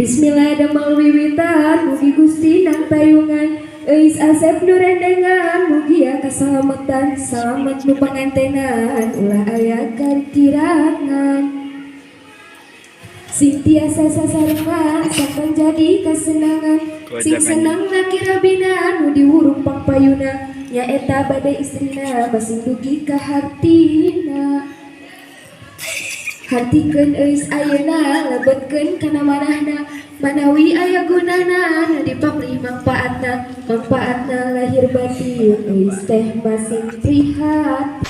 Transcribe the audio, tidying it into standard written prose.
Bismillah damel wiwitan mugi Gusti nang tayungan Eis Asep nurendengan mugi kasalamatan selamat nu pangantenan ulah aya kirangan sing tiasa sasarengan sakan jadi kesenangan sing senang nakirabina nu diwurung pangpayuna nyaeta bade istrina basing dugi ka hartina hartikeun eus ayeuna lebetkeun kana manahna manawi aya gunana nu dipamrih manfaatna lahir batin eus teh masing prihatna.